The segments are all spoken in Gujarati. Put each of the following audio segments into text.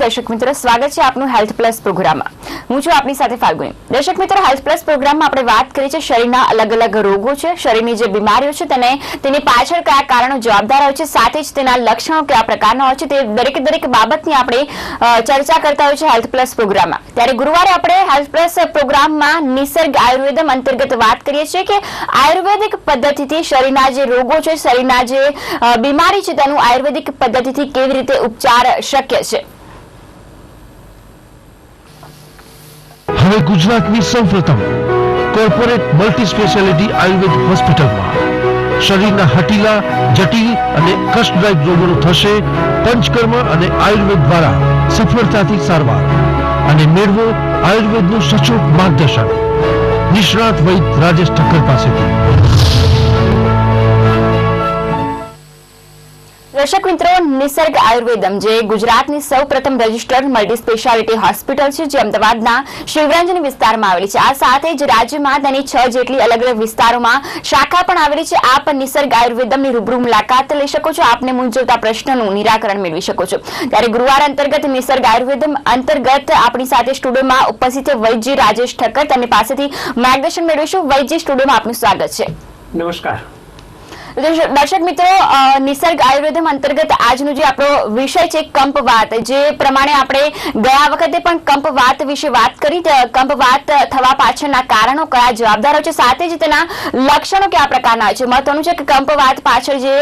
દર્શક મિત્રો, સ્વાગત છે આપનું હેલ્થ પ્લસ પ્રોગ્રામમાં. હું છું આપની સાથે ફાલ્ગુની. દર્શક મિત્રો, હેલ્થ પ્લસ પ્રોગ્રામમાં આપણે વાત કરી છે શરીરના અલગ અલગ રોગો છે, શરીરની જે બીમારીઓ છે તેની પાછળ કયા કારણો જવાબદાર હોય છે, સાથે જ તેના લક્ષણો કયા પ્રકારના હોય છે, તે દરેક બાબતની આપણે ચર્ચા કરતા હોય છે હેલ્થ પ્લસ પ્રોગ્રામમાં. ત્યારે ગુરુવારે આપણે હેલ્થ પ્લસ પ્રોગ્રામમાં નિસર્ગ આયુર્વેદમ અંતર્ગત વાત કરીએ છીએ કે આયુર્વેદિક પદ્ધતિથી શરીરના જે રોગો છે, શરીરના જે બીમારી છે તેનું આયુર્વેદિક પદ્ધતિથી કેવી રીતે ઉપચાર શક્ય છે. હવે ગુજરાતની સૌપ્રથમ કોર્પોરેટ મલ્ટી સ્પેશિયાલિટી આયુર્વેદ હોસ્પિટલમાં શરીરના હઠીલા, જટિલ અને કષ્ટદાયક રોગોનું થશે પંચકર્મ અને આયુર્વેદ દ્વારા સફળતાથી સારવાર અને મેળવો આયુર્વેદનું સચોટ માર્ગદર્શન નિષ્ણાત વૈદ રાજેશ ઠક્કર પાસેથી. દર્શક મિત્રો, નિસર્ગ આયુર્વેદમ જે ગુજરાતની સૌપ્રથમ રજિસ્ટર્ડ મલ્ટી સ્પેશિયાલિટી હોસ્પિટલ છે, જે અમદાવાદના શિવરંજની વિસ્તારમાં આવેલી છે. આ સાથે જ રાજ્યમાં તેની 6 જેટલી અલગ અલગ વિસ્તારોમાં શાખા પણ આવેલી છે. આપ નિસર્ગ આયુર્વેદમની રૂબરૂ મુલાકાત લઈ શકો છો, આપને મૂંઝવતા પ્રશ્નનું નિરાકરણ મેળવી શકો છો. ત્યારે ગુરુવાર અંતર્ગત નિસર્ગ આયુર્વેદમ અંતર્ગત આપણી સાથે સ્ટુડિયોમાં ઉપસ્થિત વૈદ્ય રાજેશ ઠક્કર, તેમની પાસેથી માર્ગદર્શન મેળવીશું. વૈદ્ય, સ્ટુડિયોમાં આપનું સ્વાગત છે. નમસ્કાર. દર્શક મિત્રો, નિસર્ગ આયુર્વેદમ અંતર્ગત આજનો જે આપણો વિષય છે કંપવાત, જે પ્રમાણે આપણે ગયા વખતે પણ કંપવાત વિશે વાત કરી. કંપવાત થવા પાછળના કારણો કયા જવાબદારો છે, સાથે જ તેના લક્ષણો કયા પ્રકારના હોય છે. મહત્વનું છે કે કંપવાત પાછળ જે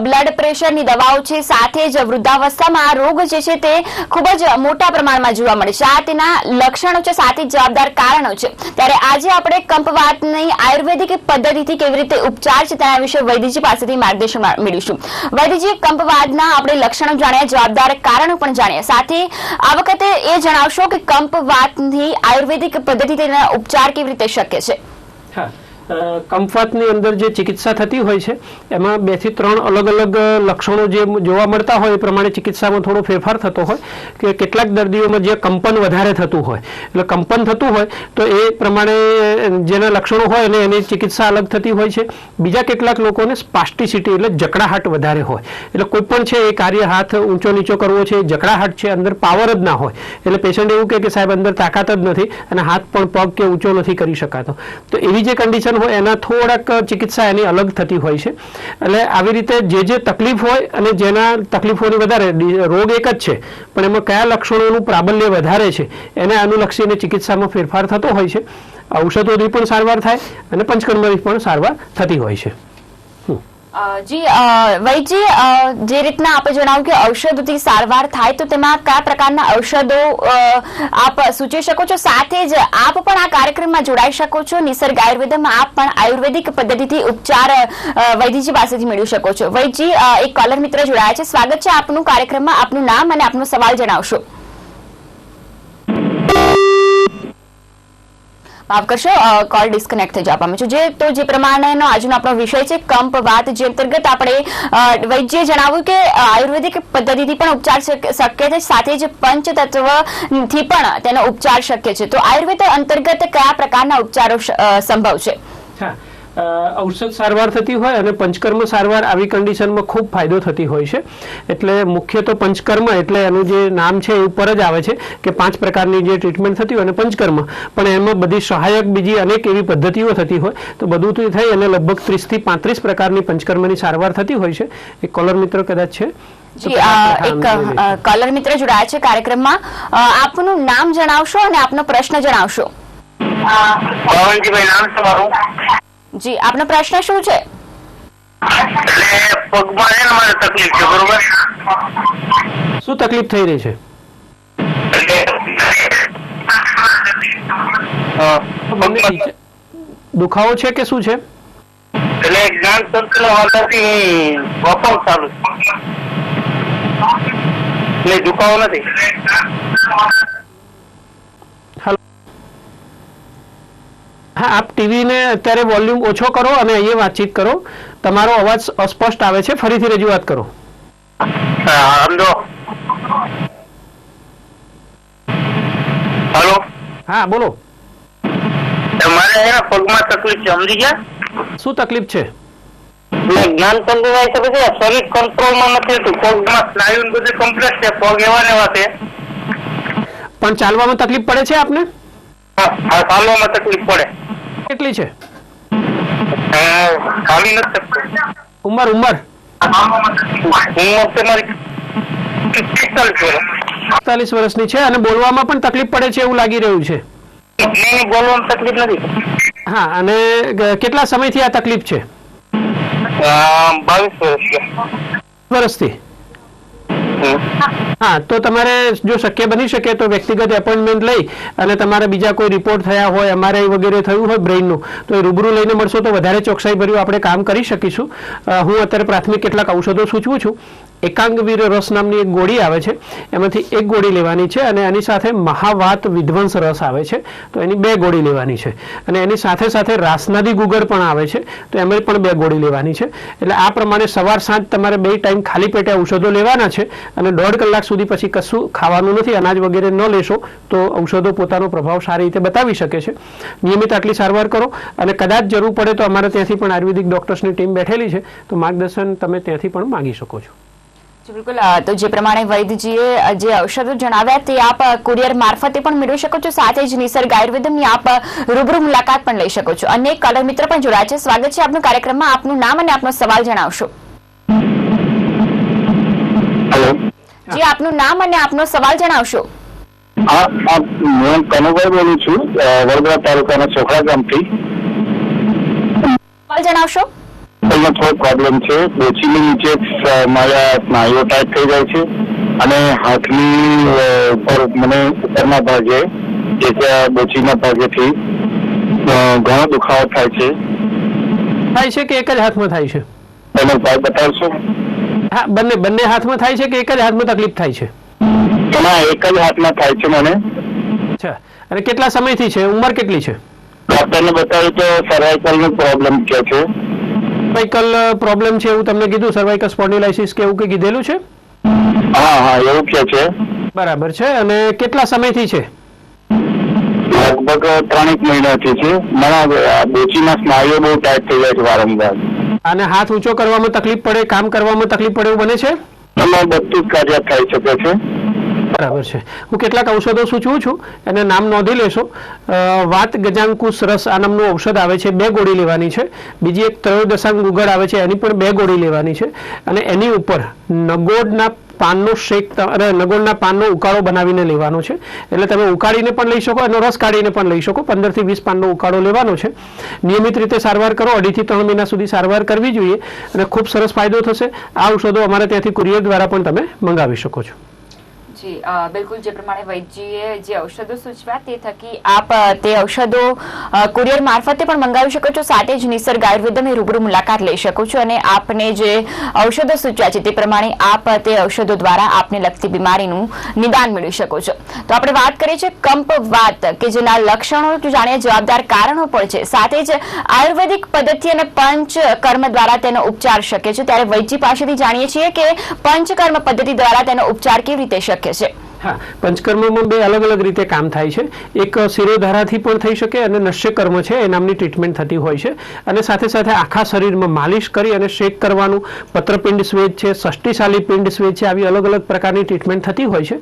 બ્લડ પ્રેશરની દવાઓ છે, સાથે જ વૃદ્ધાવસ્થામાં આ રોગ જે છે તે ખૂબ જ મોટા પ્રમાણમાં જોવા મળે છે. આ તેના લક્ષણો છે, સાથે જ જવાબદાર કારણો છે. ત્યારે આજે આપણે કંપવાતની આયુર્વેદિક પદ્ધતિથી કેવી રીતે ઉપચાર છે તેના વિશે વૈદ્ય પાસેથી માર્ગદર્શન મેળવીશું. વૈદ્યજી, કંપવાતના આપણે લક્ષણો જાણ્યા, જવાબદાર કારણો પણ જાણ્યા, સાથે આ વખતે એ જણાવશો કે કંપવાતની આયુર્વેદિક પદ્ધતિ તેના ઉપચાર કેવી રીતે શક્ય છે. હા, કંપવાતની અંદર જે ચિકિત્સા થતી હોય છે એમાં 2 થી 3 અલગ અલગ લક્ષણો જે જોવા મળતા હોય એ પ્રમાણે ચિકિત્સામાં થોડો ફેરફાર થતો હોય કે કેટલાક દર્દીઓમાં જે કંપન વધારે થતું હોય, એટલે કંપન થતું હોય તો એ પ્રમાણે જેના લક્ષણો હોય અને એની ચિકિત્સા અલગ થતી હોય છે. બીજા કેટલાક લોકોને સ્પાસ્ટિસિટી એટલે જકડાહટ વધારે હોય, એટલે કોઈ પણ છે એ કાર્ય હાથ ઊંચો નીચો કરવો છે, જકડાહટ છે, અંદર પાવર જ ના હોય, એટલે પેશન્ટ એવું કે સાહેબ અંદર તાકાત જ નથી અને હાથ પણ પગ કે ઊંચો નથી કરી શકાતો. તો એવી જે કન્ડિશન હોય એના થોડાક ચિકિત્સા એની અલગ થતી હોય છે. એટલે આવી રીતે જે તકલીફ હોય અને જેના તકલીફોની વધારે, રોગ એક જ છે પણ એમાં કયા લક્ષણોનું પ્રાબલ્ય વધારે છે એને અનુલક્ષીને ચિકિત્સામાં ફેરફાર થતો હોય છે. ઔષધોથી પણ સારવાર થાય અને પંચકર્મથી પણ સારવાર થતી હોય છે. જી વૈદ્યજી, જે રીતના આપણે જણાવ્યું કે ઔષધોથી સારવાર થાય, તો તેમાં કયા પ્રકારના ઔષધો આપ સૂચવી શકો છો, સાથે જ આપ પણ આ કાર્યક્રમમાં જોડાઈ શકો છો. નિસર્ગ આયુર્વેદમાં આપ પણ આયુર્વેદિક પદ્ધતિથી ઉપચાર વૈદ્યજી પાસેથી મેળવી શકો છો. વૈદ્યજી, એક કોલર મિત્ર જોડાયા છે, સ્વાગત છે આપનું કાર્યક્રમમાં. આપનું નામ અને આપનો સવાલ જણાવશો. માફ કરશો, કોલ ડિસ્કનેક્ટ થઈ જવા પામે છે. જે પ્રમાણેનો આજનો આપણો વિષય છે કંપવાત, જે અંતર્ગત આપણે વૈદ્યએ જણાવ્યું કે આયુર્વેદિક પદ્ધતિથી પણ ઉપચાર શક્ય છે, સાથે જ પંચતત્વથી પણ તેનો ઉપચાર શક્ય છે. તો આયુર્વેદ અંતર્ગત કયા પ્રકારના ઉપચારો સંભવ છે? ઔષધ સારવાર થતી હોય અને પંચકર્મ સારવાર આવી કન્ડિશનમાં ખૂબ ફાયદો થતી હોય છે. એટલે મુખ્ય તો પંચકર્મ, એટલે એનું જે નામ છે એ ઉપર જ આવે છે કે 5 પ્રકારની જે ટ્રીટમેન્ટ થતી હોય અને પંચકર્મ, પણ એમાં બધી સહાયક બીજી અનેક એવી પદ્ધતિઓ થતી હોય. તો બધું થઈ અને લગભગ 30 થી 35 પ્રકારની પંચકર્મની સારવાર થતી હોય છે. એક કોલર મિત્ર કદાચ છે. જી, એક કોલર મિત્ર જોડાયા છે કાર્યક્રમમાં. આપનું નામ જણાવશો અને આપનો પ્રશ્ન જણાવશો. જી, આપનો પ્રશ્ન શું છે? શું તકલીફ થઈ રહી છે? દુખાવો છે કે શું છે? એટલે જ્ઞાન તંત્ર વાતાથી વપરાશ ચાલુ એટલે દુખાવો નથી. હા, આપ ટીવીને અત્યારે વોલ્યુમ ઓછો કરો અને અહીંયા વાતચીત કરો. તમારો અવાજ અસ્પષ્ટ આવે છે, ફરીથી રજૂઆત કરો. હેલો. હા, બોલો. મારે પગમાં તકલીફ છે, સમજી ગયા? શું તકલીફ છે? જ્ઞાન તંત્ર શરીર કંટ્રોલમાં નથી, પગમાં સ્નાયુ બધું કમ્પ્લેક્સ છે, પગ એવા ને એવા છે. પણ ચાલવામાં તકલીફ પડે છે આપને? હા, ચાલવામાં તકલીફ પડે. કેટલી છે ચાલી નથી શકતો. ઉંમર? ઉંમર તો મારી 45 વર્ષ. 45 વર્ષની છે અને બોલવામાં પણ તકલીફ પડે છે એવું લાગી રહ્યું છે. નહીં, બોલવામાં તકલીફ નથી. હા, અને કેટલા સમયથી આ તકલીફ છે? 22 વર્ષથી. હા, તો તમારે જો શક્ય બની શકે તો વ્યક્તિગત એપોઇન્ટમેન્ટ લઈ અને તમારે બીજા કોઈ રિપોર્ટ થયા હોય, એમઆરઆઈ વગેરે થયું હોય બ્રેઇનનું, તો એ રૂબરૂ લઈને મળશો તો વધારે ચોકસાઈભર્યું આપણે કામ કરી શકીશું. હું અત્યારે પ્રાથમિક કેટલાક ઔષધો સૂચવું છું. એકાંગવીર રસ નામની એક ગોળી આવે છે, એમાંથી એક ગોળી લેવાની છે અને એની સાથે મહાવાત વિધ્વંસ રસ આવે છે, તો એની 2 ગોળી લેવાની છે. અને એની સાથે સાથે રાસનાદી ગુગળ પણ આવે છે, તો એમાં પણ 2 ગોળી લેવાની છે. એટલે આ પ્રમાણે સવાર સાંજ તમારે 2 ટાઈમ ખાલી પેટે ઔષધો લેવાના છે અને 1.5 કલાક સુધી પછી કશું ખાવાનું નથી, અનાજ વગેરે ન લેશો તો ઔષધો પોતાનો પ્રભાવ સારી રીતે બતાવી શકે છે. નિયમિત આટલી સારવાર કરો અને કદાચ જરૂર પડે તો અમારે ત્યાંથી પણ આયુર્વેદિક ડોક્ટર્સની ટીમ બેઠેલી છે, તો માર્ગદર્શન તમે ત્યાંથી પણ માંગી શકો છો. બિલકુલ. તો જે પ્રમાણે વૈદ્યજીએ જે ઔષધો જણાવ્યા તે આપ કુરિયર મારફતે પણ મેળવી શકો છો, સાથે જ નિસર્ગ આયુર્વેદમની આપ રૂબરૂ મુલાકાત પણ લઈ શકો છો. અન્ય એક કોલર મિત્ર પણ જોડાયા છે. સ્વાગત છે આપનું કાર્યક્રમમાં. આપનું નામ અને આપનો સવાલ જણાવશો. જી, આપનું નામ અને આપનો સવાલ જણાવશો. હા, હું કનુભાઈ બોલું છું, વડોદરા તાલુકાના ચોખડા ગામથી. સવાલ જણાવશો. થોડો પ્રોબ્લેમ છે. બોચીની નીચે મારા સ્નાયુઓ ટાઈટ થઈ જાય છે અને હાથની ઉપર મને ઉપરના ભાગે જે છે બોચીના ભાગેથી ઘણો દુખાવો થાય છે. કે એક જ હાથમાં થાય છે? એનો ઉપાય બતાવશો? હા, બંને હાથમાં થાય છે કે એક જ હાથમાં તકલીફ થાય છે? ના, એક જ હાથમાં થાય છે મને. અચ્છા, અને કેટલા સમયથી છે? ઉંમર કેટલી છે? ડોક્ટરને બતાવ્યું તો સર્વાઇકલનો પ્રોબ્લેમ કે છે. સર્વાઇકલ પ્રોબ્લેમ છે એવું તમને કીધું? સર્વાઇકલ સ્પોન્ડિલાઇસિસ કે એવું કંઈ કીધેલું છે? હા, એવું કે છે. બરાબર છે. અને કેટલા સમયથી છે? લગભગ 3 મહિનાથી છે. મને બોચીના સ્નાયુઓ બહુ ટાઈટ થઈ જાય છે વારંવાર. અને હાથ ઊંચો કરવામાં તકલીફ પડે, કામ કરવામાં તકલીફ પડે એવું બને છે? એમાં બધું જ કાર્ય થઈ શકે છે. બરાબર છે. હું કેટલાક ઔષધો સૂચવું છું, એને નામ નોંધી લેશો. વાત ગજાંકુશ રસ આ નામનું ઔષધ આવે છે, 2 ગોળી લેવાની છે. બીજી એક ત્રયોદશાંગ ગુગળ આવે છે, એની પણ 2 ગોળી લેવાની છે. અને એની ઉપર નગોડના પાનનો શેક, નગોડના પાનનો ઉકાળો બનાવીને લેવાનો છે. એટલે તમે ઉકાળીને પણ લઈ શકો, એનો રસ કાઢીને પણ લઈ શકો. 15 થી 20 પાનનો ઉકાળો લેવાનો છે. નિયમિત રીતે સારવાર કરો. 2.5 થી 3 મહિના સુધી સારવાર કરવી જોઈએ અને ખૂબ સરસ ફાયદો થશે. આ ઔષધો અમારે ત્યાંથી કુરિયર દ્વારા પણ તમે મંગાવી શકો છો. જી, બિલકુલ. જે પ્રમાણે વૈદ્યજીએ જે ઔષધો સૂચવ્યા તે થકી આપ તે ઔષધો કુરિયર મારફતે પણ મંગાવી શકો છો, સાથે જ નિસર્ગ આયુર્વેદમની રૂબરૂ મુલાકાત લઈ શકો છો અને આપને જે ઔષધો સૂચવ્યા છે તે પ્રમાણે આપ તે ઔષધો દ્વારા આપને લગતી બીમારીનું નિદાન મેળવી શકો છો. તો આપણે વાત કરીએ છીએ કંપવાત, કે જેના લક્ષણો જાણીએ, જવાબદાર કારણો પણ છે, સાથે જ આયુર્વેદિક પદ્ધતિ અને પંચકર્મ દ્વારા તેનો ઉપચાર શક્ય છે. ત્યારે વૈદ્ય પાસેથી જાણીએ છીએ કે પંચકર્મ પદ્ધતિ દ્વારા તેનો ઉપચાર કેવી રીતે શક્ય છે. હા, પંચકર્મમાં 2 અલગ અલગ રીતે કામ થાય છે. એક શિરોધારાથી પણ થઈ શકે અને નશ્યકર્મ છે એ નામની ટ્રીટમેન્ટ થતી હોય છે. અને સાથે સાથે આખા શરીરમાં માલિશ કરી અને શેક કરવાનું, પત્રપિંડ સ્વેદ છે, ષષ્ટિશાલી પિંડ સ્વેદ છે, આવી અલગ અલગ પ્રકારની ટ્રીટમેન્ટ થતી હોય છે.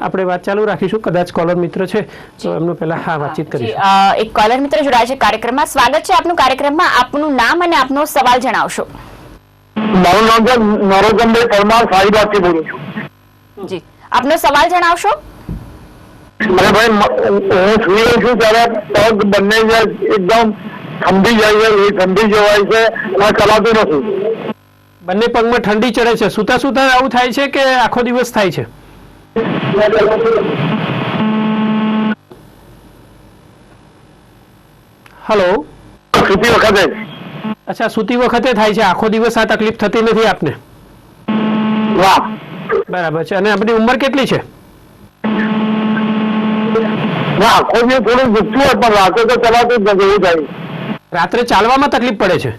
આપણે વાત ચાલુ રાખીશું. કદાચ કોલર મિત્ર છે તો એમનું પહેલા વાતચીત કરીશું. એક કોલર મિત્ર જોડાય છે કાર્યક્રમમાં. સ્વાગત છે આપનું કાર્યક્રમમાં. આપનું નામ અને આપનો સવાલ જણાવશો. મારું નામ છે નરોત્તમભાઈ પરમાર, સાઈબાગથી બોલું છું. જી, આપનો સવાલ જણાવશો. મને ભાઈ, હું સુઈ રહું છું ત્યારે પગ બંને એકદમ ઠંડી જાય છે, એ ઠંડી જવાય છે અને ચલાતું નથી. બંને પગમાં ઠંડી ચડે છે? સુતા સુતા આવું થાય છે કે આખો દિવસ થાય છે? હેલો. સુતી વખતે. અચ્છા, સુતી વખતે થાય છે, આખો દિવસ આ તકલીફ થતી નથી આપને? વાહ. બરાબર છે. અને આપણી ઉંમર કેટલી છે? આખો દિવસ થોડું ગુસ્સું હોય પણ રાતે તો ચલાતું જ નથી, એવું થાય. રાત્રે ચાલવામાં તકલીફ પડે છે?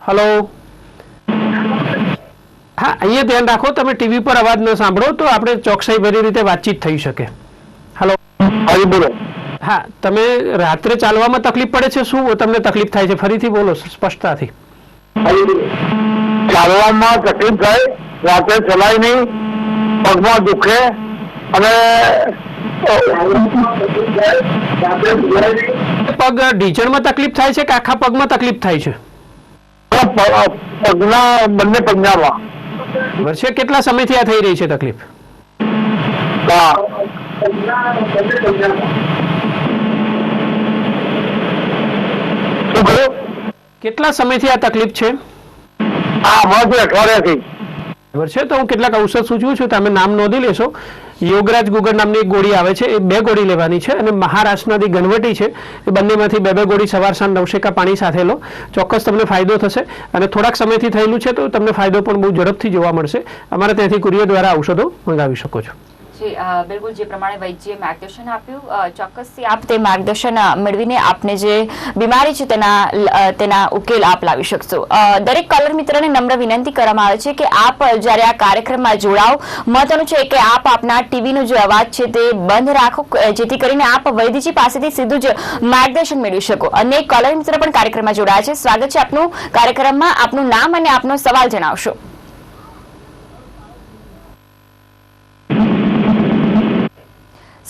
હેલો. હા, અહીંયા ધ્યાન રાખો, તમે ટીવી પર અવાજ ન સાંભળો તો આપણે ચોકસાઈભરી રીતે વાતચીત થઈ શકે. હેલો. હા, બોલો. હા, તમે રાત્રે ચાલવામાં તકલીફ પડે છે? શું તમને તકલીફ થાય છે? ફરીથી બોલો સ્પષ્ટતાથી. ચાલવામાં તકલીફ થાય, રાત્રે ચલાય નહીં પગમાં દુખે અને પગ ઢીંચણમાં તકલીફ થાય છે કે આખા પગમાં તકલીફ થાય છે? પગના બંને પંજામાં. બરાબર છે. કેટલા સમયથી આ થઈ રહી છે તકલીફ? હા. શું કહ્યું? કેટલા સમયથી આ તકલીફ છે? હા, બસ અઠવાડિયાથી. બરાબર છે. તો હું કેટલાક ઔષધ સૂચવું છું, તમે નામ નોંધી લેશો. યોગરાજ ગુગળ નામની એક ગોળી આવે છે, એ 2 ગોળી લેવાની છે. અને મહારાષ્ટ્રનાથી ગણવટી છે, એ બંનેમાંથી 2 ગોળી સવાર સાંજ નવશેકા પાણી સાથે લો. ચોક્કસ તમને ફાયદો થશે. અને થોડાક સમયથી થયેલું છે તો તમને ફાયદો પણ બહુ ઝડપથી જોવા મળશે. અમારે ત્યાંથી કુરિયર દ્વારા ઔષધો મંગાવી શકો છો. જી બિલકુલ, જે પ્રમાણે વૈદ્યએ માર્ગદર્શન આપ્યું, ચોક્કસથી આપ તે માર્ગદર્શન મેળવીને આપને જે બીમારી છે તેના ઉકેલ આપ લાવી શકશો. દરેક કોલર મિત્રને નમ્ર વિનંતી કરવામાં આવે છે કે આપ જ્યારે આ કાર્યક્રમમાં જોડાઓ, મહત્વનું છે કે આપ આપના ટીવીનો જે અવાજ છે તે બંધ રાખો, જેથી કરીને આપ વૈદ્યજી પાસેથી સીધું જ માર્ગદર્શન મેળવી શકો. અને કોલર મિત્ર પણ કાર્યક્રમમાં જોડાયા છે. સ્વાગત છે આપનું કાર્યક્રમમાં. આપનું નામ અને આપનો સવાલ જણાવશો.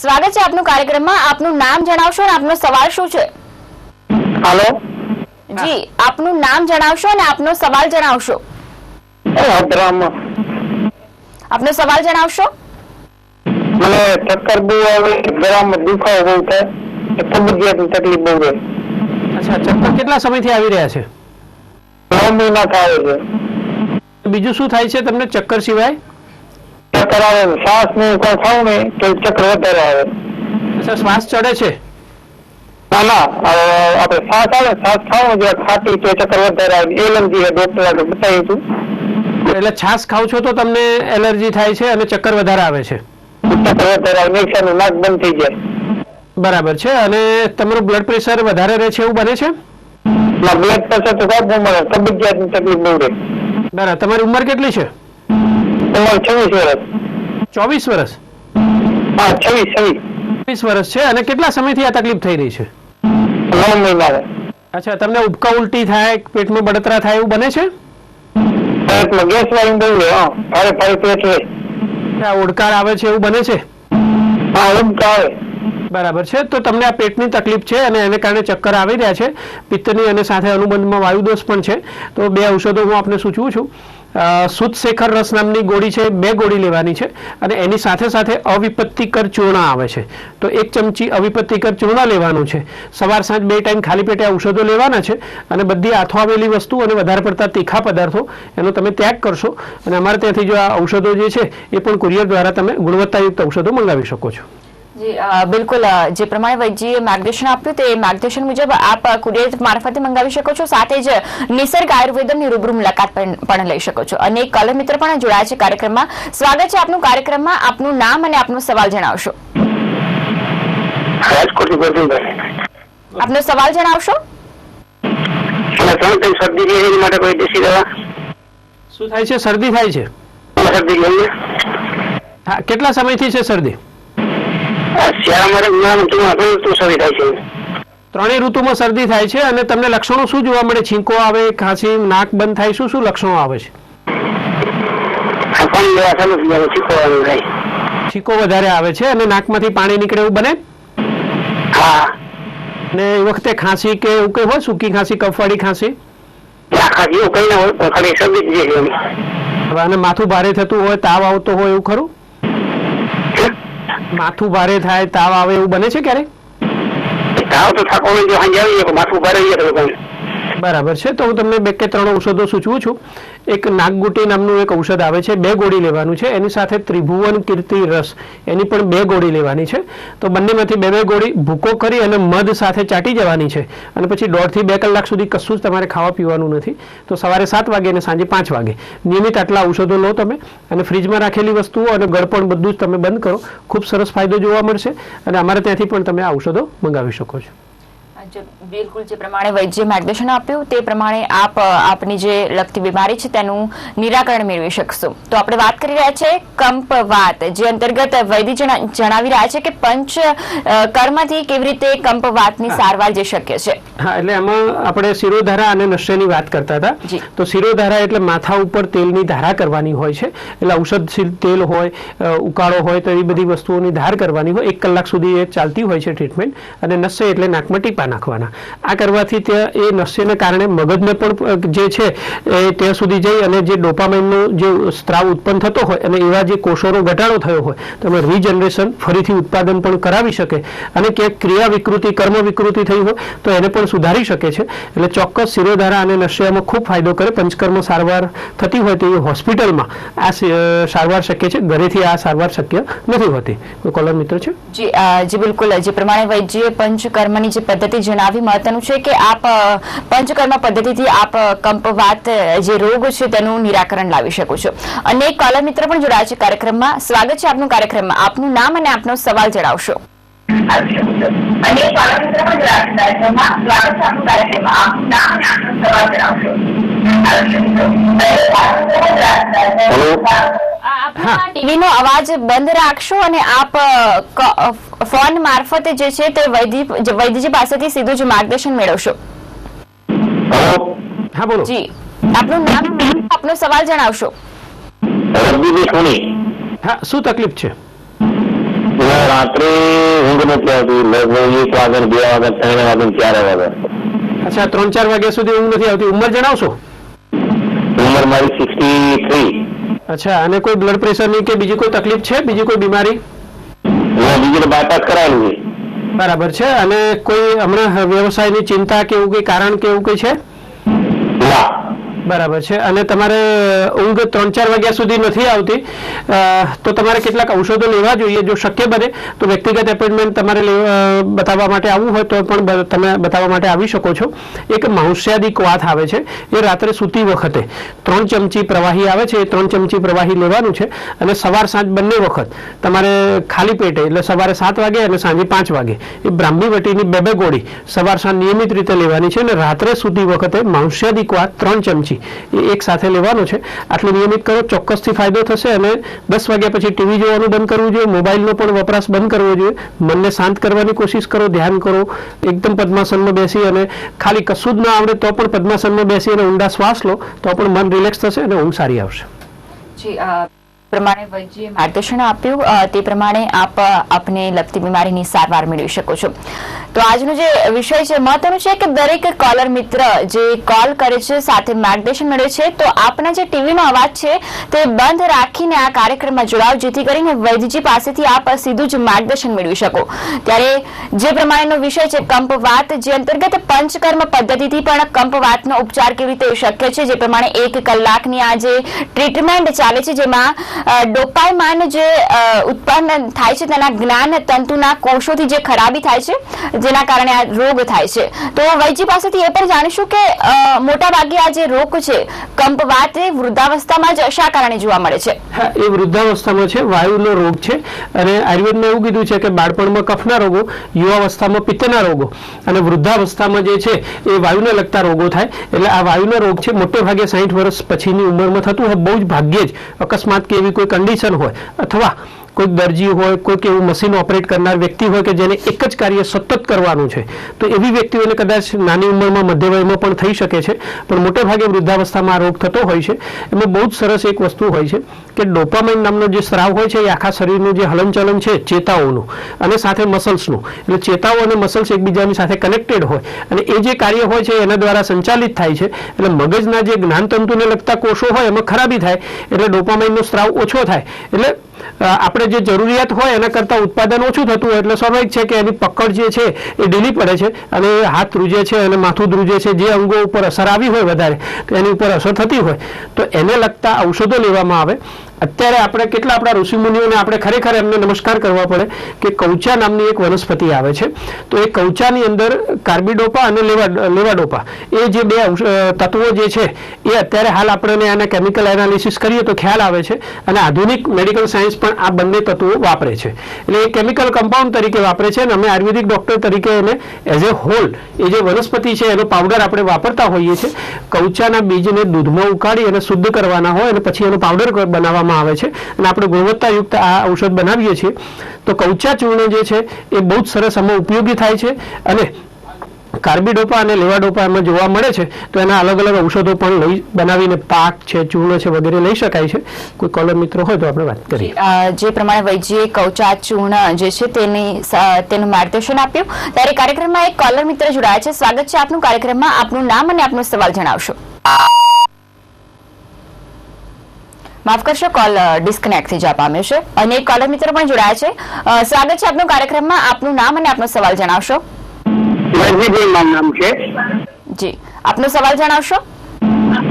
સ્વાગત છે આપનું કાર્યક્રમમાં. આપનું નામ જણાવશો અને આપનો સવાલ શું છે? હાલો. જી, આપનું નામ જણાવશો અને આપનો સવાલ જણાવશો. આપનો સવાલ જણાવશો. મને ચક્કર બહુ આવે, ગળામાં દુખાવો બહુ થાય, કબજિયાતની તકલીફ બહુ રહે. અચ્છા, ચક્કર કેટલા સમયથી આવી રહ્યા છે? 9 મહિના થાય છે. બીજું શું થાય છે તમને ચક્કર સિવાય? ચક્કર આવે, શ્વાસ ને કોઈ ખાવ ને તો ચક્કર વધારે આવે. અચ્છા, શ્વાસ ચડે છે? ના, આપણે શ્વાસ આવે, શ્વાસ ખાવ ને ખાટી તો ચક્કર વધારે આવે. એલર્જી છે, ડોક્ટર આગળ બતાવ્યું હતું. એટલે છાસ ખાવ છો તો તમને એલર્જી થાય છે અને ચક્કર વધારે આવે છે? ચક્કર વધારે આવે, નિશાનું નાક બંધ થઈ જાય. બરાબર છે. અને તમારું બ્લડ પ્રેશર વધારે રહે છે એવું બને છે? બ્લડ પ્રેશર તો સાહેબ ન મળે, કબજિયાતની તકલીફ બહુ રહે. બરાબર. તમારી ઉંમર કેટલી છે? તમારે 26 વર્ષ. 24 વર્ષ? હા, 26. 20 વર્ષ છે. અને કેટલા સમયથી આ તકલીફ થઈ રહી છે? 9 મહિના. અચ્છા, તમને ઉબકા ઉલટી થાય, પેટમાં બળતરા થાય એવું બને છે? પેટમાં ગેસ વાળી બહુ રહે. હા, ભારે ભારે પેટ રહે. આ ઓડકાર આવે છે એવું બને છે? હા, ઊંઘ આવે. બરાબર છે. તો તમને આ પેટની તકલીફ છે અને એને કારણે ચક્કર આવી રહ્યા છે, પિત્તની અને સાથે અનુબંધમાં વાયુદોષ પણ છે. તો 2 ઔષધો હું આપને સૂચવું છું. શુદ્ધ શેખર રસ નામની ગોળી છે, 2 ગોળી લેવાની છે. અને એની સાથે સાથે અવિપત્તિકર ચૂર્ણ આવે છે, તો 1 ચમચી અવિપત્તિકર ચૂર્ણ લેવાનું છે. સવાર સાંજ 2 ટાઈમ ખાલી પેટે ઔષધો લેવાના છે. અને બધી આથવાવેલી વસ્તુ અને વધારે પડતા તીખા પદાર્થો એનો તમે ત્યાગ કરશો. અને અમારે ત્યાંથી જો આ ઔષધો જે છે એ પણ કુરિયર દ્વારા તમે ગુણવત્તાયુક્ત ઔષધો મંગાવી શકો છો. જી બિલકુલ, જે પ્રમાણે વૈદ્યજીએ માર્ગદર્શન આપ્યું તે માર્ગદર્શન મુજબ આપ કુરિયર મારફતે મંગાવી શકો છો. સાથે જ નિસર્ગ આયુર્વેદમની રૂબરૂ મુલાકાત પણ લઈ શકો છો. અને એક કોલર મિત્ર પણ જોડાયા છે કાર્યક્રમમાં. સ્વાગત છે આપનું કાર્યક્રમમાં. આપનું નામ અને આપનો સવાલ જણાવશો. આપનો સવાલ જણાવશો. શરદી માટે કોઈ દેશી દવા? શું થાય છે? શરદી થાય છે? શરદી લઈએ. હા, કેટલા સમયથી છે શરદી? ત્રણેય ઋતુમાં શરદી થાય છે. અને તમને લક્ષણો શું જોવા મળે? છીંકો આવે, ખાંસી, નાક બંધ થાય, શું શું લક્ષણો આવે છે? છીંકો વધારે આવે છે અને નાકમાંથી પાણી નીકળે એવું બને? અને એ વખતે ખાંસી કે એવું કઈ હોય? સૂકી ખાંસી, કફવાળી ખાંસી? અને માથું ભારે થતું હોય, તાવ આવતો હોય એવું ખરું? માથું ભારે થાય, તાવ આવે એવું બને છે ક્યારે? બરાબર છે. તો હું તમને 2 કે 3 ઔષધો સૂચવું છું. એક નાગગુટી નામનું એક ઔષધ આવે છે, 2 ગોળી લેવાનું છે. એની સાથે ત્રિભુવન કીર્તિ રસ, એની પણ 2 ગોળી લેવાની છે. તો બંનેમાંથી 2 ગોળી ભૂકો કરી અને મધ સાથે ચાટી જવાની છે. અને પછી 1.5 થી 2 કલાક સુધી કશું જ તમારે ખાવા પીવાનું નથી. તો સવારે 7 વાગે અને સાંજે 5 વાગે નિયમિત આટલા ઔષધો લો તમે. અને ફ્રીજમાં રાખેલી વસ્તુઓ અને ગળપણ બધું જ તમે બંધ કરો. ખૂબ સરસ ફાયદો જોવા મળશે. અને અમારે ત્યાંથી પણ તમે આ ઔષધો મંગાવી શકો છો. બિલકુલ જે પ્રમાણે વૈદ્ય માર્ગદર્શન આપ્યું તે પ્રમાણે આપ આપની જે લગતી બીમારી છે તેનું નિરાકરણ મેળવી શકશો. તો આપણે વાત કરી રહ્યા છે કંપવાત, જે અંતર્ગત વૈદ્ય જણાવી રહ્યા છે કે પંચ કર્મથી કેવી રીતે કંપવાતની સારવાર જે શક્ય છે. હા, એટલે આમાં આપણે શિરોધારા અને નશ્યની વાત કરતા હતા. તો શિરોધારા એટલે માથા ઉપર તેલની ધારા કરવાની હોય છે, એટલે ઔષધશીલ તેલ હોય, ઉકાળો હોય, તો એવી બધી વસ્તુઓની ધાર કરવાની હોય. 1 કલાક સુધી એ ચાલતી હોય છે ટ્રીટમેન્ટ. અને નશ્ય એટલે નાકમાં ટીપા નાખવાના. આ કરવાથી ત્યાં એ નશ્યને કારણે મગજને પણ જે છે એ ત્યાં સુધી જઈ અને જે ડોપામાઇનનો જે સ્ત્રાવ ઉત્પન્ન થતો હોય અને એવા જે કોષોનો ઘટાડો થયો હોય તો એમાં રીજનરેશન ફરીથી ઉત્પાદન પણ કરાવી શકે અને ક્યાંક ક્રિયા વિકૃતિ, કર્મ વિકૃતિ થઈ હોય તો એને પણ સુધારી શકે છે. એટલે ચોક્કસ શિરોધારા અને નશ્યમાં ખૂબ ફાયદો કરે. પંચકર્મ સારવાર થતી હોય તો એ હોસ્પિટલમાં આ સારવાર શક્ય છે, ઘરેથી આ સારવાર શક્ય નથી હોતી. કોઈ કોલર મિત્ર છે? જી બિલકુલ. જે પ્રમાણે વૈદ્ય પંચકર્મની જે પદ્ધતિ જણાવી મહત્વનું છે કે આપ પંચકર્મ પદ્ધતિથી આપ કંપવાત જે રોગ છે તેનું નિરાકરણ લાવી શકો છો. અને એક કોલર મિત્ર પણ જોડાયા છે કાર્યક્રમમાં. સ્વાગત છે આપનું કાર્યક્રમમાં. આપનું નામ અને આપનો સવાલ જણાવશો. ટીવીનો અવાજ બંધ રાખશો અને આપ ફોન મારફતે જે છે તે વૈદ્યજી પાસેથી સીધું જ માર્ગદર્શન મેળવશો. હા, બોલો. જી, આપનું નામ, આપનો સવાલ જણાવશો. હા, શું તકલીફ છે? રાત્રે ઊંઘ નથી આવતી, લગભગ 1 વાગે, 2 વાગે, 3 વાગે, 4 વાગે. અચ્છા, 3-4 વાગ્યા સુધી ઊંઘ નથી આવતી. ઉંમર જણાવશો? ઉંમર મારી 63. અચ્છા, અને કોઈ બ્લડ પ્રેશરની કે બીજી કોઈ તકલીફ છે, બીજી કોઈ બીમારી? બીજું બાયપાસ કરાયેલું છે. બરાબર છે. અને કોઈ હમણાં વ્યવસાયની ચિંતા કે એવું કઈ કારણ કે એવું કઈ છે? બરાબર છે. અને તમારે ઊંઘ 3-4 વાગ્યા સુધી નથી આવતી તો તમારે કેટલાક ઔષધો લેવા જોઈએ. જો શક્ય બને તો વ્યક્તિગત એપોઇન્ટમેન્ટ તમારે બતાવવા માટે આવવું હોય તો પણ તમે બતાવવા માટે આવી શકો છો. એક માઉસ્યાદિક વાત આવે છે, એ રાત્રે સૂતી વખતે 3 ચમચી પ્રવાહી આવે છે, એ 3 ચમચી પ્રવાહી લેવાનું છે અને સવાર સાંજ બંને વખત તમારે ખાલી પેટે, એટલે સવારે 7 વાગે અને સાંજે 5 વાગે એ બ્રાહ્મીવટીની 2 ગોળી સવાર સાંજ નિયમિત રીતે લેવાની છે. અને રાત્રે સૂતી વખતે માઉસ્યાદિક વાત 3 ચમચી એ એક સાથે લેવાનો છે. આટલું નિયમિત કરો, ચોક્કસથી ફાયદો થશે. અને 10 વાગ્યા પછી ટીવી જોવાનું બંધ કરવું જોઈએ, મોબાઈલનો પણ વપરાશ બંધ કરવો જોઈએ. મનને શાંત કરવાની કોશિશ કરો, ધ્યાન કરો. એકદમ પદ્માસનમાં બેસી અને ખાલી કશું જ ના આવડે તો પણ પદ્માસનમાં બેસી અને ઊંડા શ્વાસ લો તો પણ મન રિલેક્સ થશે અને ઊંઘ સારી આવશે. પ્રમાણે વૈદ્યએ માર્ગદર્શન આપ્યું તે પ્રમાણે આપ આપને લગતી બીમારીની સારવાર મેળવી શકો છો. તો આજનો જે વિષય છે મહત્વનું છે કે દરેક કોલર મિત્ર જે કોલ કરે છે સાથે માર્ગદર્શન મેળવે છે તો આપના જે ટીવીનો અવાજ છે તે બંધ રાખીને આ કાર્યક્રમમાં જોડાવ, જેથી કરીને વૈદ્યજી પાસેથી આપ સીધું જ માર્ગદર્શન મેળવી શકો. ત્યારે જે પ્રમાણેનો વિષય છે કંપવાત, જે અંતર્ગત પંચકર્મ પદ્ધતિથી પણ કંપવાતનો ઉપચાર કેવી રીતે શક્ય છે. જે પ્રમાણે 1 કલાકની આ જે ટ્રીટમેન્ટ ચાલે છે જેમાં ડોપામાઇન જે ઉત્પન્ન થાય છે તેના જ્ઞાન તંતુના કોષોથી જે ખરાબી થાય છે જેના કારણે આ રોગ થાય છે. તો વૈદ્ય પાસેથી એ પણ જાણીશું કે મોટા ભાગે આ જે રોગ છે કંપવાત એ વૃદ્ધાવસ્થામાં જ શા કારણે જોવા મળે છે? હા, એ વૃદ્ધાવસ્થામાં છે, વાયુનો રોગ છે. અને આયુર્વેદમાં એવું કીધું છે કે બાળપણમાં કફના રોગો, યુવાવસ્થામાં પિત્તના રોગો અને વૃદ્ધાવસ્થામાં જે છે એ વાયુને લગતા રોગો થાય. એટલે આ વાયુનો રોગ છે મોટે ભાગે 60 વર્ષ પછીની ઉંમરમાં થતું હોય. બહુ જ ભાગ્યે જ અકસ્માત કે એવી કોઈ કન્ડિશન હોય અથવા કોઈક દરજી હોય, કોઈક એવું મશીન ઓપરેટ કરનાર વ્યક્તિ હોય કે જેને એક જ કાર્ય સતત કરવાનું છે તો એવી વ્યક્તિઓને કદાચ નાની ઉંમરમાં, મધ્ય વયમાં પણ થઈ શકે છે. પણ મોટે ભાગે વૃદ્ધાવસ્થામાં આ રોગ થતો હોય છે. એમાં બહુ જ સરસ એક વસ્તુ હોય છે કે ડોપામાઇન નામનો જે સ્રાવ હોય છે એ આખા શરીરનું જે હલનચલન છે ચેતાઓનું અને સાથે મસલ્સનું, એટલે ચેતાઓ અને મસલ્સ એકબીજાની સાથે કનેક્ટેડ હોય અને એ જે કાર્ય હોય છે એના દ્વારા સંચાલિત થાય છે. એટલે મગજના જે જ્ઞાનતંતુને લગતા કોષો હોય એમાં ખરાબી થાય એટલે ડોપામાઇનનો સ્રાવ ઓછો થાય. એટલે આપણે જે જરૂરિયાત હોય એના કરતાં ઉત્પાદન ઓછું થતું હોય એટલે સ્વાભાવિક છે કે એની પકડ જે છે એ ઢીલી પડે છે અને હાથ ધ્રુજે છે અને માથું ધ્રુજે છે. જે અંગો ઉપર અસર આવી હોય વધારે તો એની ઉપર અસર થતી હોય તો એને લગતા ઔષધો લેવામાં આવે અત્યારે આપણે કેટલા આપણા ઋષિમુનિઓને આપણે ખરેખર એમને નમસ્કાર કરવા પડે કે કૌચા નામની એક વનસ્પતિ આવે છે. તો એ કૌચાની અંદર કાર્બિડોપા અને લેવાડોપા એ જે બે તત્વો જે છે એ અત્યારે હાલ આપણે આના કેમિકલ એનાલિસિસ કરીએ તો ખ્યાલ આવે છે અને આધુનિક મેડિકલ સાયન્સ પણ આ બંને તત્વો વાપરે છે. એટલે એ કેમિકલ કમ્પાઉન્ડ તરીકે વાપરે છે અને અમે આયુર્વેદિક ડોક્ટર તરીકે એને એઝ એ હોલ એ જે વનસ્પતિ છે એનો પાવડર આપણે વાપરતા હોઈએ છીએ. કૌચાના બીજને દૂધમાં ઉકાળી અને શુદ્ધ કરવાના હોય અને પછી એનો પાવડર બનાવવામાં આવે છે અને આપણે ગુણવત્તાયુક્ત આ ઔષધ બનાવીએ છીએ. તો કૌચા ચૂર્ણ જે છે એ બહુ જ સરસ આમાં ઉપયોગી થાય છે અને કાર્બિડોપા અને લેવાડોપા એમાં જોવા મળે છે. તો એના અલગ અલગ ઔષધો પણ લઈ બનાવીને પાક છે, ચૂર્ણ છે વગેરે લઈ શકાય છે. કોઈ કોલર મિત્રો હોય તો આપણે વાત કરીએ. જે પ્રમાણે વૈદ્યએ કૌચા ચૂર્ણ જે છે તેનું માર્ગદર્શન આપ્યું. ત્યારે કાર્યક્રમમાં એક કોલર મિત્ર જોડાયા છે. સ્વાગત છે આપનું કાર્યક્રમમાં. આપનું નામ અને આપનો સવાલ જણાવશો. માફ કરશો, કોલ ડિસ્કનેક્ટ થઈ જવા પામ્યો છે. અને એક કોલર મિત્ર પણ જોડાયા છે. સ્વાગત છે આપનું કાર્યક્રમમાં. આપનું નામ અને આપનો સવાલ જણાવશો. મારું નામ છે. જી, આપનો સવાલ જણાવશો.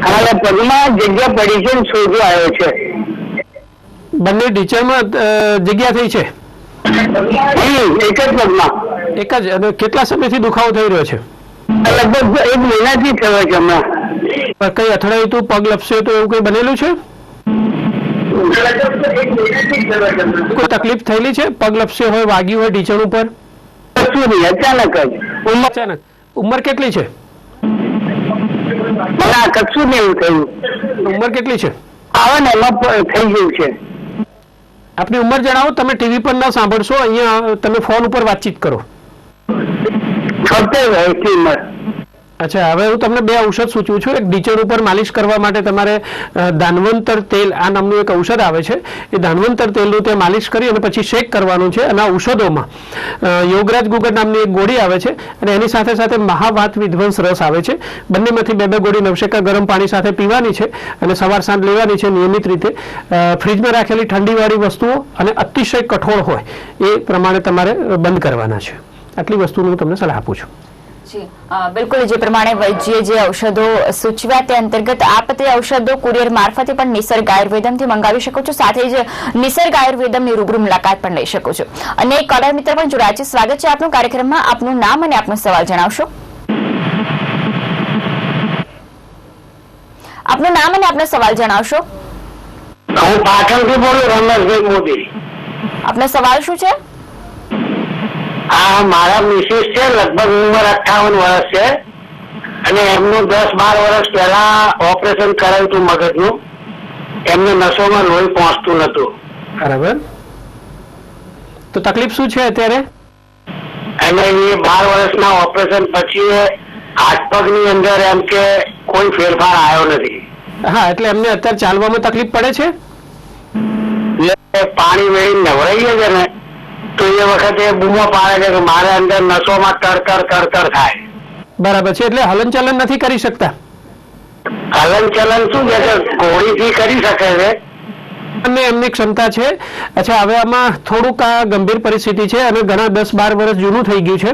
અમારા પગમાં જગ્યા પડી છે, સોજો આવ્યો છે. બંને ટીચરમાં જગ્યા થઈ છે? એક જ પગમાં. એક જ. અને કેટલા સમયથી દુખાવો થઈ રહ્યો છે? લગભગ 1 મહિનાથી થયો છે હમણાં. કઈ અથડાયું તું, પગ લપસ્યો તો એવું કઈ બનેલું છે? કોઈ તકલીફ થયેલી છે? પગ લપસ્યો હોય, વાગ્યું હોય ટીચર ઉપર? કશું નહીં, અચાનક જ. અચાનક. ઉંમર કેટલી છે? ના, કશું નહીં એવું થયું. ઉંમર કેટલી છે? આવે ને એમાં થઈ ગયું છે. આપની ઉંમર જણાવો. તમે ટીવી પર ના સાંભળશો, અહીંયા તમે ફોન ઉપર વાતચીત કરો. 76 વર્ષની ઉંમર. અચ્છા, હવે હું તમને 2 ઔષધ સૂચવું છું. એક ઢીંચણ ઉપર માલિશ કરવા માટે તમારે દાનવંતર તેલ આ નામનું એક ઔષધ આવે છે. એ દાનવંતર તેલનું તે માલિશ કરી અને પછી શેક કરવાનું છે. અને આ ઔષધોમાં યોગરાજ ગુગળ નામની એક ગોળી આવે છે અને એની સાથે સાથે મહાવાત વિધ્વંસ રસ આવે છે. બંનેમાંથી 2 ગોળી નવશેકા ગરમ પાણી સાથે પીવાની છે અને સવાર સાંજ લેવાની છે નિયમિત રીતે. ફ્રીજમાં રાખેલી ઠંડીવાળી વસ્તુઓ અને અતિશય કઠોળ હોય એ પ્રમાણે તમારે બંધ કરવાના છે. આટલી વસ્તુનું હું તમને સલાહ આપું છું. બિલકુલ, જે પ્રમાણે વૈદ્યએ જે ઔષધો સૂચવ્યા તે અંતર્ગત આપ તે ઔષધો કુરિયર મારફતે પણ નિસર્ગ આયુર્વેદમથી મંગાવી શકો છો. સાથે જ નિસર્ગ આયુર્વેદમની રૂબરૂ મુલાકાત પણ લઈ શકો છો. અને એક કોલર મિત્ર પણ જોડાયા છે. સ્વાગત છે આપનું કાર્યક્રમમાં. આપનું નામ અને આપનો સવાલ જણાવશો. આપનું નામ અને આપનો સવાલ જણાવશો. હું પાટણથી બોલું, રમેશભાઈ મોદી. આપનો સવાલ શું છે? આ મારા મિસિસ છે, લગભગ ઉંમર 58 વર્ષ છે અને એમનું 10-12 વર્ષ પહેલા ઓપરેશન કરાવ્યું હતું મગજનું. એમને નસોમાં લોહી પહોંચતું નતું. બરાબર. તો તકલીફ શું છે અત્યારે? અને એ 12 વર્ષના ઓપરેશન પછી હાથ પગની અંદર એમ કે કોઈ ફેરફાર આવ્યો નથી. હા, એટલે એમને અત્યારે ચાલવામાં તકલીફ પડે છે? પાણી વેળી નવરાઈએ છે ને તો એ વખતે બૂમો પાડે છે કે મારે અંદર નસોમાં કર થાય. બરાબર છે. એટલે હલનચલન નથી કરી શકતા? હલનચલન શું છે કે ઘોડીથી કરી શકે છે. અને એમની ક્ષમતા છે. અચ્છા, હવે આમાં થોડુંક આ ગંભીર પરિસ્થિતિ છે અને ઘણા 10-12 વર્ષ જૂનું થઈ ગયું છે.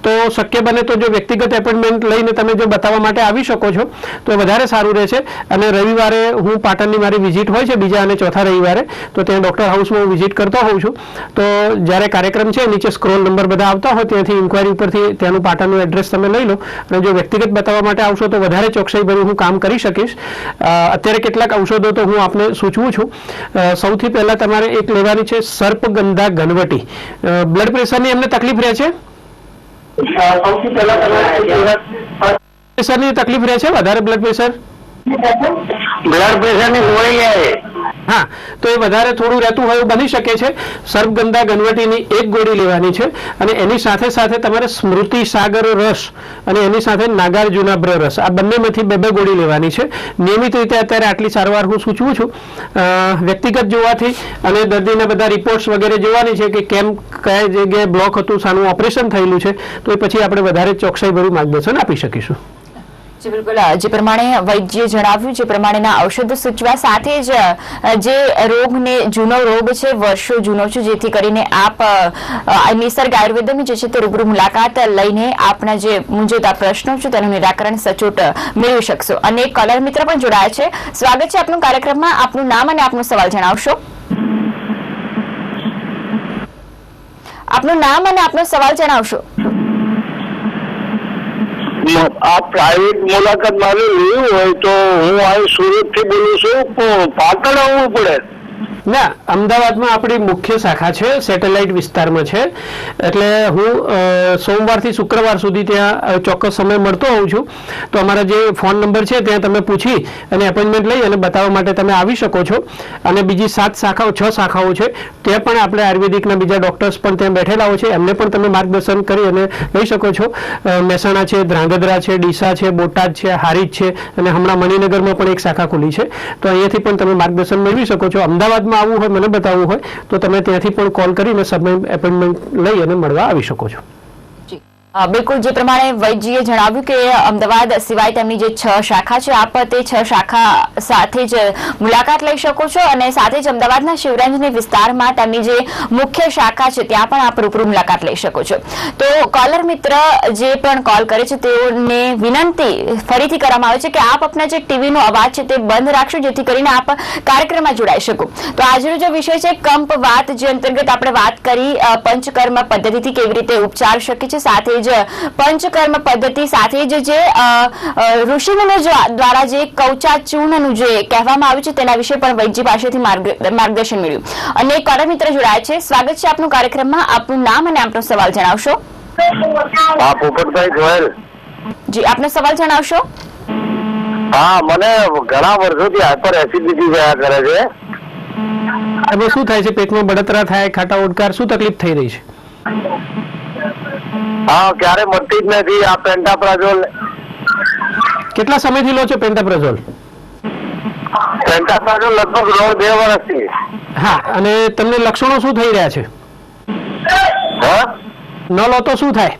તો શક્ય બને તો જો વ્યક્તિગત એપોઇન્ટમેન્ટ લઈને તમે જો બતાવવા માટે આવી શકો છો તો વધારે સારું રહેશે. અને રવિવારે હું પાટણની મારી વિઝિટ હોય છે, બીજા અને ચોથા રવિવારે. તો ત્યાં ડૉક્ટર હાઉસમાં હું વિઝિટ કરતો હોઉં છું. તો જ્યારે કાર્યક્રમ છે નીચે સ્ક્રોલ નંબર બધા આવતા હોય ત્યાંથી ઇન્ક્વાયરી ઉપરથી ત્યાંનું પાટણનું એડ્રેસ તમે લઈ લો. અને જો વ્યક્તિગત બતાવવા માટે આવશો તો વધારે ચોકસાઈભર્યું હું કામ કરી શકીશ. અત્યારે કેટલાક ઔષધો તો હું આપને સૂચવું છું. સૌથી પહેલા તમારે એક લેવાની છે સર્પગંધા ઘનવટી. બ્લડ પ્રેશરની એમને તકલીફ રહે છે? સૌથી પહેલા પ્રેશરની તકલીફ રહે છે? વધારે બ્લડ પ્રેશર? બ્લડ પ્રેશરની ગોળી લે. હા, તો એ વધારે થોડું રહેતું હોય એવું બની શકે છે. સર્પગંધા ઘનવટીની 1 ગોળી લેવાની છે અને એની સાથે સાથે તમારે સ્મૃતિ સાગર રસ અને એની સાથે નાગાર્જુનાભ્ર રસ આ બંનેમાંથી 2 ગોળી લેવાની છે. નિયમિત રીતે અત્યારે આટલી સારવાર હું સૂચવું છું. વ્યક્તિગત જોવાથી અને દર્દીના બધા રિપોર્ટ્સ વગેરે જોવાની છે કે કેમ કયા જગ્યાએ બ્લોક હતું, શાનું ઓપરેશન થયેલું છે. તો એ પછી આપણે વધારે ચોકસાઈભર્યું માર્ગદર્શન આપી શકીશું. જી બિલકુલ, જે પ્રમાણે વૈદ્યએ જણાવ્યું, જે પ્રમાણેના ઔષધો સૂચવા સાથે જ જે રોગને જૂનો રોગ છે, વર્ષો જૂનો છે, જેથી કરીને આપ નિસર્ગ આયુર્વેદની જે છે તે રૂબરૂ મુલાકાત લઈને આપના જે મૂંઝવતા પ્રશ્નો છે તેનું નિરાકરણ સચોટ મેળવી શકશો. અને કોલર મિત્ર પણ જોડાયા છે. સ્વાગત છે આપનું કાર્યક્રમમાં. આપનું નામ અને આપનો સવાલ જણાવશો. આપનું નામ અને આપનો સવાલ જણાવશો. આ પ્રાઇવેટ મુલાકાત મારે લેવી હોય તો હું અહીં સુરત થી બોલું છું, પાટણ આવવું પડે? ના, અમદાવાદમાં આપણી મુખ્ય શાખા છે, સેટેલાઇટ વિસ્તારમાં છે. એટલે હું સોમવારથી શુક્રવાર સુધી ત્યાં ચોક્કસ સમય મળતો હોઉં છું. તો અમારા જે ફોન નંબર છે ત્યાં તમે પૂછી અને એપોઇન્ટમેન્ટ લઈ અને બતાવવા માટે તમે આવી શકો છો. અને બીજી 6 શાખાઓ છે, ત્યાં પણ આપણે આયુર્વેદિકના બીજા ડોક્ટર્સ પણ ત્યાં બેઠેલા હોય છે, એમને પણ તમે માર્ગદર્શન કરી અને લઈ શકો છો. મહેસાણા છે, ધ્રાંગધ્રા છે, ડીસા છે, બોટાદ છે, હારીજ છે, અને હમણાં મણિનગરમાં પણ એક શાખા ખુલી છે. તો અહીંયાથી પણ તમે માર્ગદર્શન મેળવી શકો છો. અમદાવાદમાં આવવું હોય, મને બતાવવું હોય તો તમે ત્યાંથી પણ કોલ કરીને સમય એપોઇન્ટમેન્ટ લઈ અને મળવા આવી શકો છો. બિલકુલ, જે પ્રમાણે વૈદ્યએ જણાવ્યું કે અમદાવાદ સિવાય તેમની જે 6 શાખા છે, આપ તે 6 શાખા સાથે જ મુલાકાત લઈ શકો છો. અને સાથે જ અમદાવાદના શિવરંજની વિસ્તારમાં તેમની જે મુખ્ય શાખા છે ત્યાં પણ આપ રૂબરૂ મુલાકાત લઈ શકો છો. તો કોલર મિત્ર જે પણ કોલ કરે છે તેઓને વિનંતી ફરીથી કરવામાં આવે છે કે આપ આપના જે ટીવીનો અવાજ છે તે બંધ રાખશો, જેથી કરીને આપ કાર્યક્રમમાં જોડાઈ શકો. તો આજનો જે વિષય છે કંપવાત, જે અંતર્ગત આપણે વાત કરી પંચકર્મ પદ્ધતિથી કેવી રીતે ઉપચાર શકે છે, સાથે પંચકર્મ પદ્ધતિ સાથે જ જે ઋષિમુનિઓ દ્વારા જે કવચા ચૂર્ણનું જે કહેવામાં આવ્યું છે તેના વિશે પણ વૈદ્ય પાસેથી માર્ગદર્શન મળ્યું. અને કોલર મિત્ર જોડાયા છે. સ્વાગત છે આપનું કાર્યક્રમમાં. આપનું નામ અને આપનો સવાલ જણાવશો. હા, પોપટભાઈ ગોયલ. જી, આપનો સવાલ જણાવશો. હા, મને ઘણા વર્ષોથી હાઈપર એસિડિટી થયા કરે છે. હવે શું થાય છે? પેટમાં બળતરા થાય, ખાટા ઓડકાર, શું તકલીફ થઈ રહી છે? હા, ક્યારે મળતી જ નથી. આ પેન્ટાપ્રાઝોલ. કેટલા સમયથી લો છો પેન્ટાપ્રાઝોલ? પેન્ટાપ્રાઝોલ લગભગ 2 વર્ષથી. હા, અને તમને લક્ષણો શું થઈ રહ્યા છે? હા, ન લો તો શું થાય?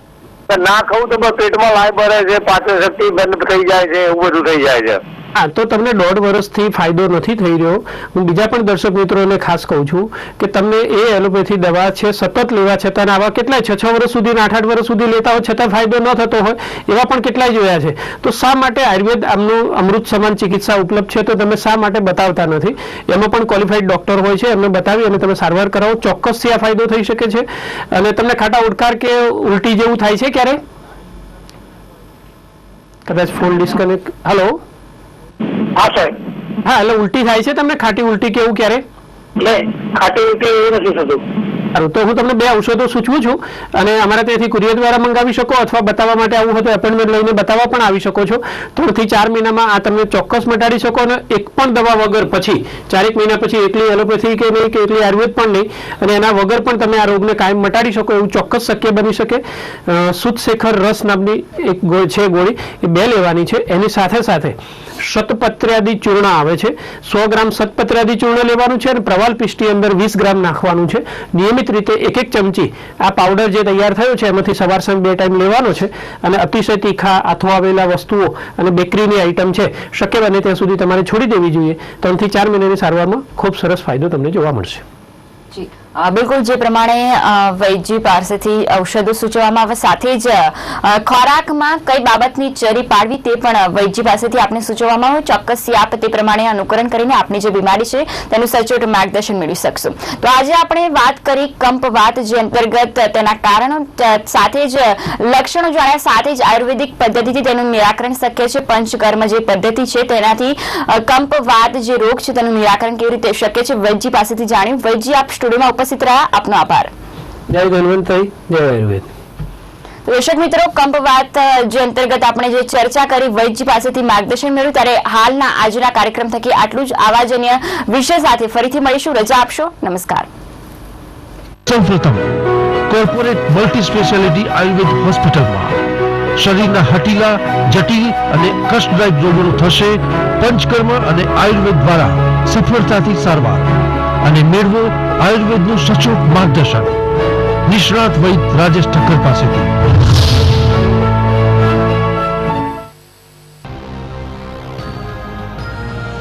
ના ખાઉં તો બસ પેટમાં લાય ભરે છે, પાચન શક્તિ બંધ થઈ જાય છે, એવું બધું થઈ જાય છે. હા, તો તમને 1.5 વર્ષથી ફાયદો નથી થઈ રહ્યો. હું બીજા પણ દર્શક મિત્રોને ખાસ કહું છું કે તમને એ એલોપેથી દવા છે સતત લેવા છતાં, આવા કેટલાય 6 વર્ષ સુધી, 8 વર્ષ સુધી લેતા હોય છતાં ફાયદો ન થતો હોય એવા પણ કેટલાય જોયા છે. તો શા માટે આયુર્વેદ આમનું અમૃત સમાન ચિકિત્સા ઉપલબ્ધ છે તો તમે શા માટે બતાવતા નથી? એમાં પણ ક્વોલિફાઈડ ડોક્ટર હોય છે, એમને બતાવી અને તમે સારવાર કરાવો, ચોક્કસથી આ ફાયદો થઈ શકે છે. અને તમને ખાટા ઉડકાર કે ઉલટી જેવું થાય છે ક્યારે? કદાચ ફોન ડિસ્કનેક્ટ. હેલો. હા સાહેબ. હા, એટલે ઉલટી થાય છે તમને? ખાટી ઉલટી કેવું ક્યારે? ખાટી ઉલટી એવું નથી થતું. સારું, તો હું તમને 2 ઔષધો સૂચવું છું અને અમારા ત્યાંથી કુરિયર દ્વારા મંગાવી શકો, અથવા બતાવવા માટે આવવું હોય તો એપોઇન્ટમેન્ટ લઈને બતાવવા પણ આવી શકો છો. 3 થી 4 મહિનામાં આ તમને ચોક્કસ મટાડી શકો. અને એક પણ દવા વગર પછી 4 મહિના પછી એકલી એલોપેથી કે નહીં, કે એકલી આયુર્વેદ પણ નહીં, અને એના વગર પણ તમે આ રોગને કાયમ મટાડી શકો, એવું ચોક્કસ શક્ય બની શકે. શુદ્ધશેખર રસ નામની એક છે ગોળી, એ 2 લેવાની છે. એની સાથે સાથે શતપત્ર્યાદી ચૂર્ણ આવે છે, 100 ગ્રામ શતપત્ર્યાદી ચૂર્ણ લેવાનું છે. અને પ્રવાલ પિષ્ટી અંદર 20 ગ્રામ નાખવાનું છે. નિયમિત રીતે 1 ચમચી આ પાવડર જે તૈયાર થયો છે એમાંથી સવાર સાંજ 2 ટાઈમ લેવાનો છે. અને અતિશય તીખા આથો આવેલા વસ્તુઓ અને બેકરીની આઈટમ છે, શક્ય બને ત્યાં સુધી તમારે છોડી દેવી જોઈએ. 3 થી 4 મહિનાની સારવારમાં ખૂબ સરસ ફાયદો તમને જોવા મળશે. જી બિલકુલ, જે પ્રમાણે વૈદ્ય પાસેથી ઔષધો સૂચવવામાં આવે, સાથે જ ખોરાકમાં કઈ બાબતની ચરી પાડવી તે પણ વૈદ્ય પાસેથી આપને સૂચવવામાં આવે. ચોક્કસથી આપ તે પ્રમાણે અનુકરણ કરીને આપની જે બીમારી છે તેનું સચોટ માર્ગદર્શન મેળવી શકશો. તો આજે આપણે વાત કરી કંપવાત, જે અંતર્ગત તેના કારણો સાથે જ લક્ષણો જાણ્યા, સાથે જ આયુર્વેદિક પદ્ધતિથી તેનું નિરાકરણ શક્ય છે. પંચકર્મ જે પદ્ધતિ છે તેનાથી કંપવાત જે રોગ છે તેનું નિરાકરણ કેવી રીતે શક્ય છે વૈદ્ય પાસેથી જાણ્યું. વૈદ્ય આપ સ્ટુડિયોમાં ઉપસ્થિત રહ્યા, આપનો આભાર. જય ધન્વંતરી, જય આયુર્વેદ. દર્શક મિત્રો, કંપવાત જે અંતર્ગત આપણે જે ચર્ચા કરી, વૈદ્ય પાસેથી માર્ગદર્શન મેળવ્યું, ત્યારે હાલના આજના કાર્યક્રમ થકી આટલું જ. આવા જ અન્ય વિષય સાથે ફરીથી મળીશું. રજા આપશો. નમસ્કાર. સૌપ્રથમ કોર્પોરેટ મલ્ટી સ્પેશિયાલિટી આયુર્વેદ હોસ્પિટલમાં શરીરના હઠીલા, જટિલ અને કષ્ટદાયક રોગોનું થશે પંચકર્મ અને આયુર્વેદ દ્વારા સફળતાથી સારવાર. અને મેળવો આયુર્વેદનું સચોટ માર્ગદર્શન નિષ્ણાત વૈદ્ય રાજેશ ઠક્કર પાસેથી.